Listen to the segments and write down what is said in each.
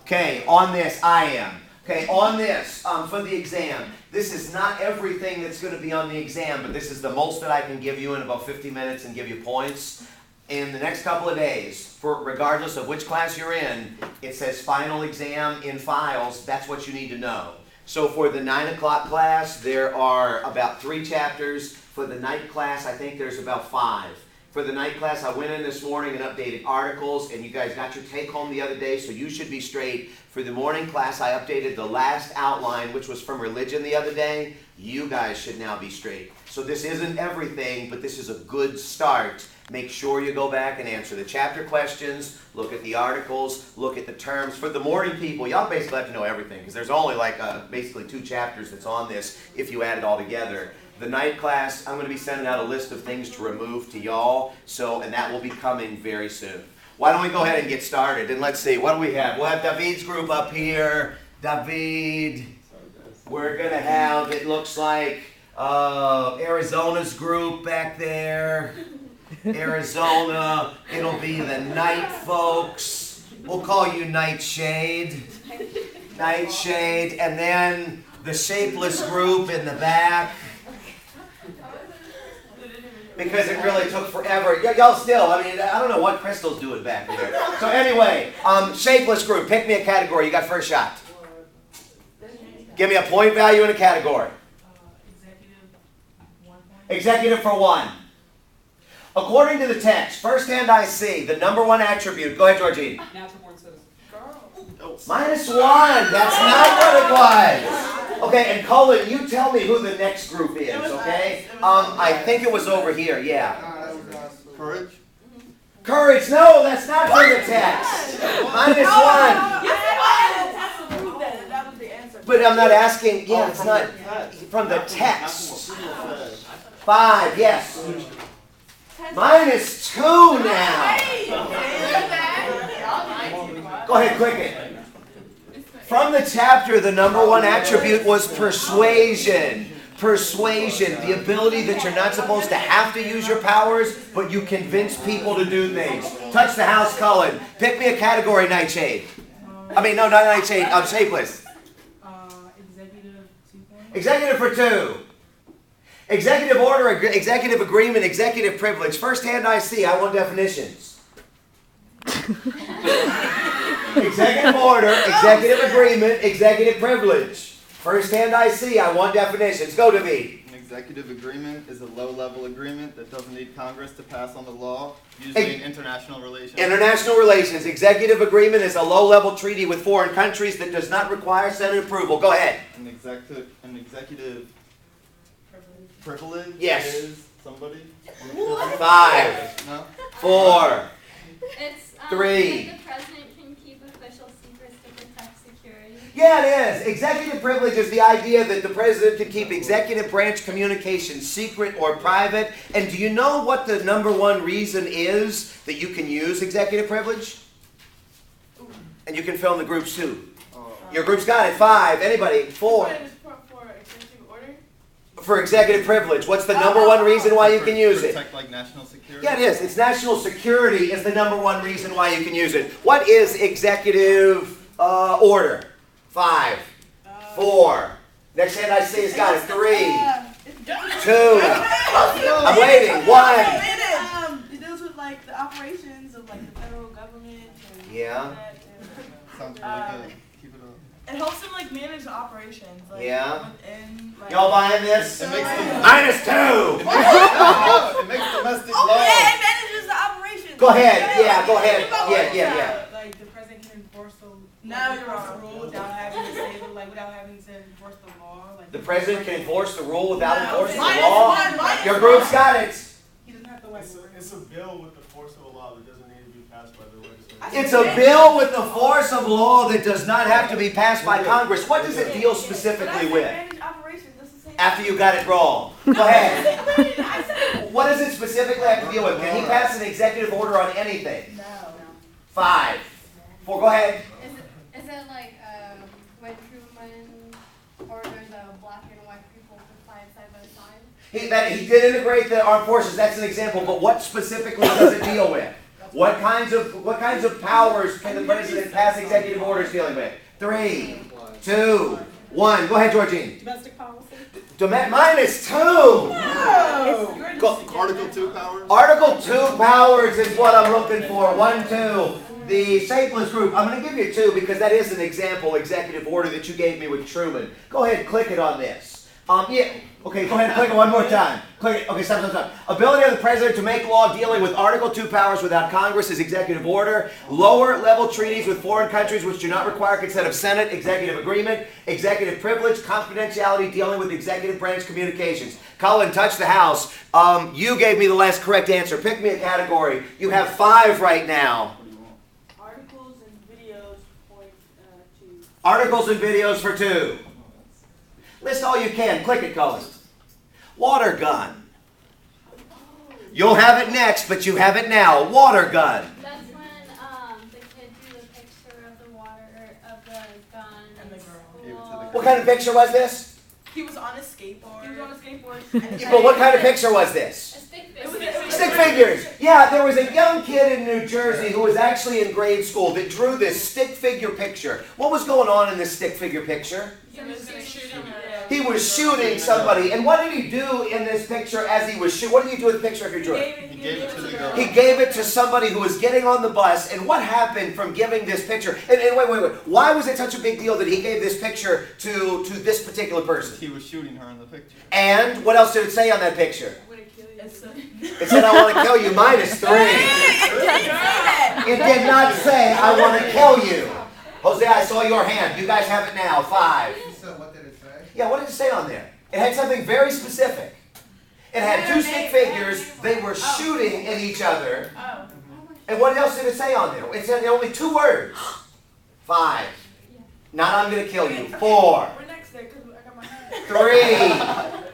Okay, on this, I am. Okay, on this, for the exam, this is not everything that's going to be on the exam, but this is the most that I can give you in about 50 minutes and give you points. In the next couple of days, for regardless of which class you're in, it says final exam in files. That's what you need to know. So for the 9 o'clock class, there are about 3 chapters. For the night class, I think there's about 5. For the night class, I went in this morning and updated articles, and you guys got your take home the other day, so you should be straight. For the morning class, I updated the last outline, which was from religion the other day. You guys should now be straight. So this isn't everything, but this is a good start. Make sure you go back and answer the chapter questions, look at the articles, look at the terms. For the morning people, y'all basically have to know everything, because there's only like basically 2 chapters that's on this if you add it all together. The night class, I'm going to be sending out a list of things to remove to y'all, and that will be coming very soon. Why don't we go ahead and get started? And let's see, what do we have? We'll have David's group up here. David. We're going to have, it looks like, Arizona's group back there. Arizona. It'll be the night folks. We'll call you Nightshade. Nightshade. And then the shapeless group in the back. Because it really took forever. Y'all still, I mean, I don't know what Crystal's doing back there. So anyway, shapeless group, pick me a category. You got first shot. Give me a point value in a category. Executive, 1 point. Executive for 1. According to the text, firsthand I see, the number 1 attribute. Go ahead, Georgine. Natural born citizen. -1. That's not what it was. Okay, and Cullen, you tell me who the next group is, okay? I think it was over here, yeah. Courage? Courage, no, that's not from the text. -1. That was the answer. But I'm not asking, yeah, it's not from the text. 5, yes. -2 now. Go ahead, click it. From the chapter, the number 1 attribute was persuasion. Persuasion, the ability that you're not supposed to have to use your powers, but you convince people to do things. Touch the house, Cullen. Pick me a category, Nightshade. I mean, no, not Nightshade. I'm shapeless. Executive, 2 points. Executive for 2. Executive order, executive agreement, executive privilege. First hand I see, I want definitions. Executive order, executive agreement, executive privilege. First hand I see, I want definitions. Go, David. An executive agreement is a low-level agreement that doesn't need Congress to pass on the law, usually in international relations. International relations. Executive agreement is a low-level treaty with foreign countries that does not require Senate approval. Go ahead. An executive privilege Yes. is somebody? 5, No? 4. It's 3. like the president can keep official secrets to protect security. Yeah, it is. Executive privilege is the idea that the president can keep executive branch communications secret or private. And do you know what the number 1 reason is that you can use executive privilege? And you can fill in the groups too. Your group's got it. 5. Anybody? 4. For executive privilege. What's the number 1 reason why you can use it? Protect like national security? Yeah, it is. It's national security is the number 1 reason why you can use it. What is executive order? 5, 4. Next hand I see has got it. 3, 2. I'm waiting. 1. It deals with like the operations of like the federal government. And Yeah. Sounds really good. Keep it up. It helps them like manage the operations. Like, Yeah. Within, like, Y'all buying this? It makes them -2. it makes domestic Oh law. yeah, it manages the operations. Go ahead. Yeah, go ahead. Yeah. Like the president can enforce the Now you're enforce the wrong. rule without having to say without having to enforce the law. Like The president can enforce the rule without No, enforcing the minus law. 1, minus Your group's got it. He doesn't have to like. It's a bill with the force of a law that doesn't need to be passed by the legislature. It's a bill with the force of law that does not have to be passed by Congress. What does it deal specifically with? Manage operations. That's the same. After you got it wrong. Go ahead. I said What does it specifically have to deal with? Can he pass an executive order on anything? no. 5, 4. Go ahead. Is it like when Truman ordered the black and white people to fight side by side? He did integrate the armed forces. That's an example. But what specifically does it deal with? What kinds of powers can the president pass executive orders dealing with? 3, 2, 1. Go ahead, Georgine. Domestic policy? Minus 2. No. Go. Article 2 powers? Article 2 powers is what I'm looking for. 1, 2. The shapeless group. I'm going to give you 2 because that is an example executive order that you gave me with Truman. Go ahead, click it on this. Yeah. Okay, go ahead and click it one more time. Click it. Okay, stop. Ability of the president to make law dealing with Article 2 powers without Congress is executive order. Lower level treaties with foreign countries which do not require consent of Senate, executive agreement, executive privilege, confidentiality dealing with executive branch communications. Cullen, touch the house. You gave me the last correct answer. Pick me a category. You have 5 right now. Articles and videos, point 2. Articles and videos for 2. List all you can. Click it, Cullen. Water gun. You'll have it next, but you have it now. Water gun. That's when the kid drew the picture of the water of the gun And the in girl. Gave it to the school. What kind of picture was this? He was on a skateboard. He was on a skateboard. And But what kind of picture was this? A stick It was figure. a Stick figures. Yeah, there was a young kid in New Jersey who was actually in grade school that drew this stick figure picture. What was going on in this stick figure picture? He was shooting somebody. And what did he do in this picture as he was shooting? What did he do with the picture if you drew it? He gave it to the girl. He gave it to somebody who was getting on the bus. And what happened from giving this picture? And wait. Why was it such a big deal that he gave this picture to this particular person? He was shooting her in the picture. And what else did it say on that picture? It's It said, I want to kill you, minus 3. It did not say, I want to kill you. Jose, I saw your hand. You guys have it now. 5. So what did it say? Yeah, what did it say on there? It had something very specific. It had 2 stick figures. They were shooting at each other. Oh. And what else did it say on there? It said only 2 words. 5. Not I'm going to kill you. 4. We're next there because I got my hand.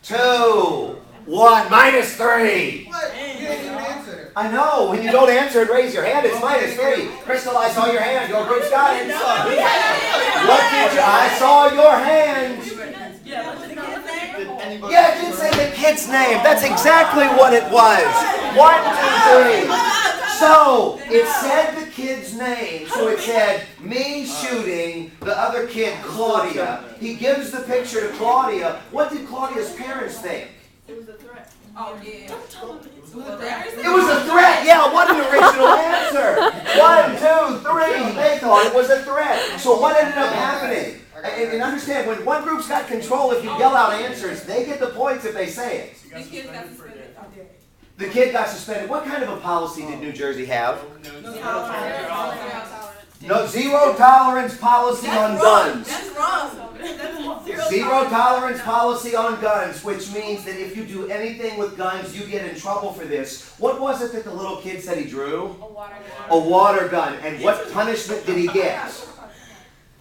3. 2. 1. Minus 3. What? You didn't even answer. I know. When you don't answer and raise your hand, it's minus 3. Crystal, I saw your hand. Your group's got it. What did you? I saw your hand. Yeah, what's the kid's name? Did anybody? Yeah, it did say the kid's name. That's exactly what it was. 1, 2, 3. So it said the kid's name. So it said me shooting the other kid, Claudia. He gives the picture to Claudia. What did Claudia's parents think? It was a threat. Oh, yeah. It was a threat. Yeah, what an original answer. 1, 2, 3. They thought it was a threat. So what ended up happening? And understand, when one group's got control, if you yell out answers, they get the points if they say it. You got suspended for a day. The kid got suspended. What kind of a policy did New Jersey have? No, 0 tolerance policy on guns. That's wrong. That's 0 tolerance policy on guns, which means that if you do anything with guns, you get in trouble for this. What was it that the little kid said he drew? A water gun. A water gun. And what punishment did he get?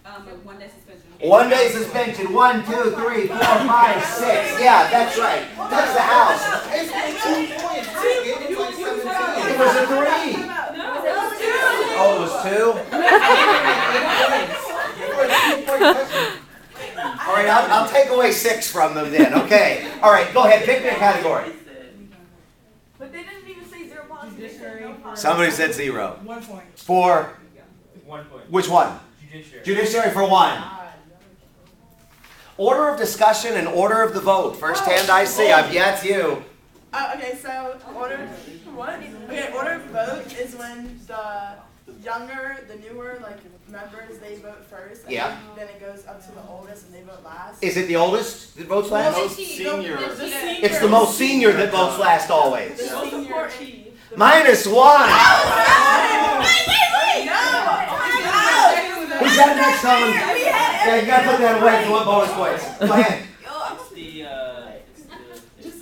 1 day suspension. 1 day suspension. 1, 2, 3, 4, 5, 6. Yeah, that's right. That's the house. It's 2 points. I gave it like 17. It was a 3. Oh, it was 2? All right, I'll take away 6 from them then. Okay. All right, go ahead. Pick me a category. But they didn't even say 0 policy. They said no policy. Somebody said 0. 1 point. For 1 point. which one? Judiciary. Judiciary for 1. Order of discussion and order of the vote. First hand I see. Yeah, it's you. Okay, so order what? Okay, order of vote is when the younger, the newer like members they vote first. And Yeah. Then it goes up to the oldest and they vote last. Is it the oldest that votes last? Most senior. It's the most senior that votes last always. The senior chief. -1. Who's got it next, Colin? Yeah, you gotta put that away if you want bonus points. Go ahead. It's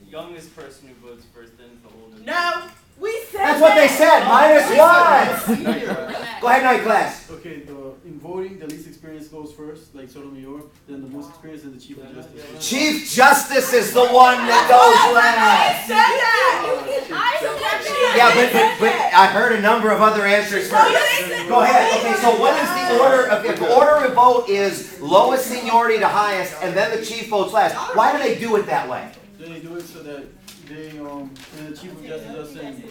the youngest person who votes first, then the oldest. No, we said That's what they said. -1. Senior. Go ahead, night class. Okay, in voting, the least experience goes first, like Sotomayor, then the most experience is the Chief of Justice. Chief Justice is the one that goes last. said that. Yeah, but I heard a number of other answers first. Go ahead. Okay, so what is the order of the order of vote is lowest seniority to highest, and then the chief votes last. Why do they do it that way? Then they do it so that they, and the Chief of Justice doesn't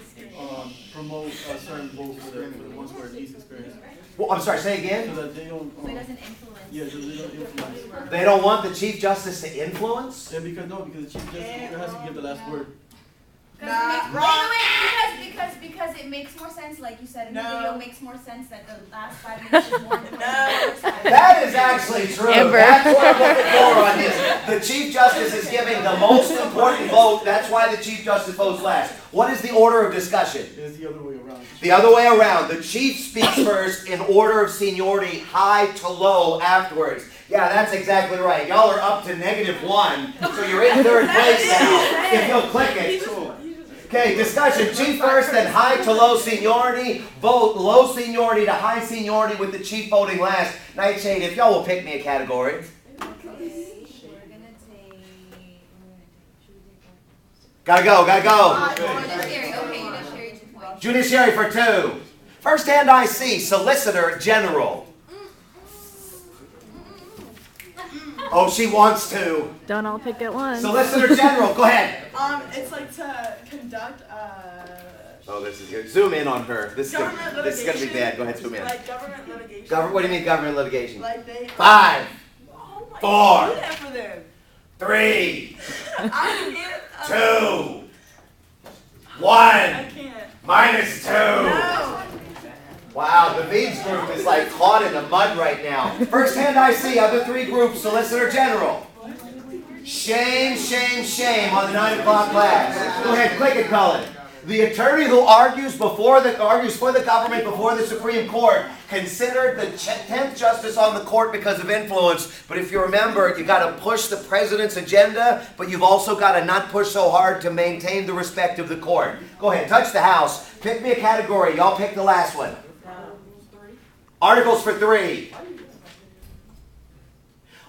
promote a certain vote for the ones who are least experienced. Well, I'm sorry, say So again? that they don't, So it doesn't influence. yeah, so they don't influence. They don't want the Chief Justice to influence? And because the Chief Justice has to give the last word. Nah, Because it makes more sense, like you said in the No. video, makes more sense that the last 5 minutes is more important than the first 5 minutes. That is actually true. That's what I'm looking for on this. The Chief Justice is giving the most important vote. That's why the Chief Justice votes last. What is the order of discussion? It's the other way around. The other way around. The Chief speaks first in order of seniority, high to low afterwards. Yeah, that's exactly right. Y'all are up to -1, so you're in third place now. If you'll click it. Okay, discussion. Chief first, then high to low seniority. Vote low seniority to high seniority with the chief voting last. Nightshade, if y'all will pick me a category. Okay, we're gonna take. Gotta go, gotta go. Judiciary, okay, judiciary 2 points. Judiciary for 2. First hand I see, Solicitor General. Oh, she wants to. Don't all pick at once. Solicitor General, go ahead. it's like to conduct, Oh, this is good. Zoom in on her. This is government this is gonna be litigation. bad. Go ahead, zoom in. Like government litigation. What do you mean government litigation? Like they. 5, Oh my 4, God, do that for them. 3, I can't. 2, 1, I can't. -2. No. Wow, the Meads group is like caught in the mud right now. First hand I see, other 3 groups, Solicitor General. Shame, shame, shame on the 9 o'clock class. Go ahead, click it, Cullen. The attorney who argues for the government before the Supreme Court considered the 10th justice on the court because of influence. But if you remember, you got to push the president's agenda, but you've also got to not push so hard to maintain the respect of the court. Go ahead, touch the house. Pick me a category. Y'all pick the last one. Articles for 3.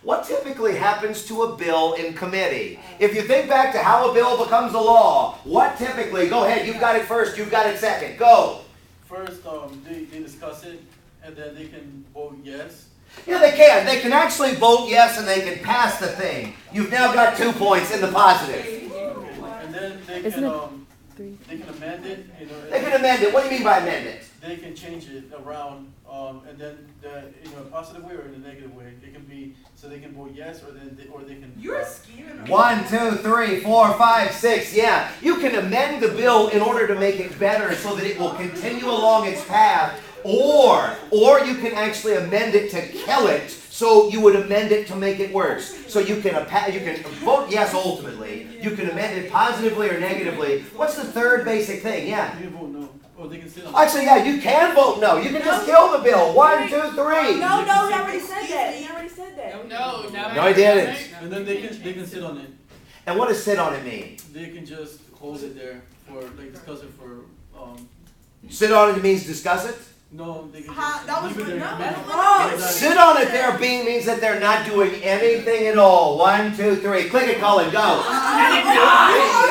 What typically happens to a bill in committee? If you think back to how a bill becomes a law, what typically, go ahead, you've got it first, you've got it second, go. First, they discuss it, and then they can vote yes. Yeah, they can. They can actually vote yes and they can pass the thing. You've now got 2 points in the positive. And then they Isn't can, it they can amend it, They can amend it. What do you mean by amend it? they can change it around, and then in a positive way or in a negative way. It can be, so they can vote yes, or they can. You're scheming. 1, 2, 3, 4, 5, 6. Yeah, you can amend the bill in order to make it better so that it will continue along its path, or you can actually amend it to kill it. So you would amend it to make it worse. So you can vote yes ultimately. You can amend it positively or negatively. What's the third basic thing? Yeah. They can vote no, or they can sit on it. Actually, yeah, you can vote no. You can just kill the bill. 1, 2, 3. No, he already said that. He already said that. No, I didn't. And then they can sit on it. And what does sit on it mean? They can just hold it there for discuss it for Sit on it means discuss it? no, they can Ha, that was leave it there. no, Leave it that's there. wrong. Leave it there. Sit on it there being means that they're not doing anything at all. 1, 2, 3. Click it, Colin. Go.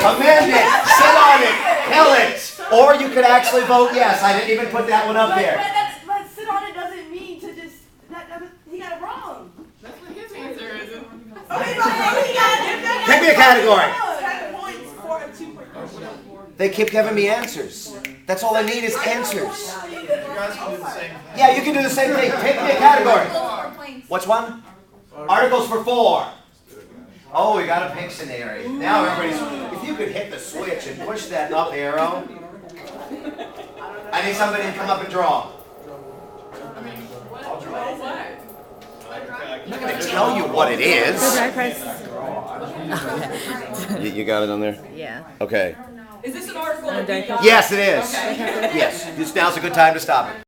Amend it. Sit on it. Kill it. Or you could actually vote yes. I didn't even put that one up there. But sit on it doesn't mean to just. He got it wrong. That's what his answer is. Okay, he got it. Pick me a category. 10 points for a 2-point. They keep giving me answers. That's all I need is answers. You guys can do the same thing. Yeah, you can do the same thing. Pick me a category. Articles 4 points. What's one? Articles for 4. Oh, we got a Pictionary. Now everybody's. If you could hit the switch and push that up arrow. I need somebody to come up and draw. I'm not going to tell you what it is. Dry price. You got it on there? Yeah. Okay. Is this an article? Dry price. Yes, it is. Yes. Now's a good time to stop it.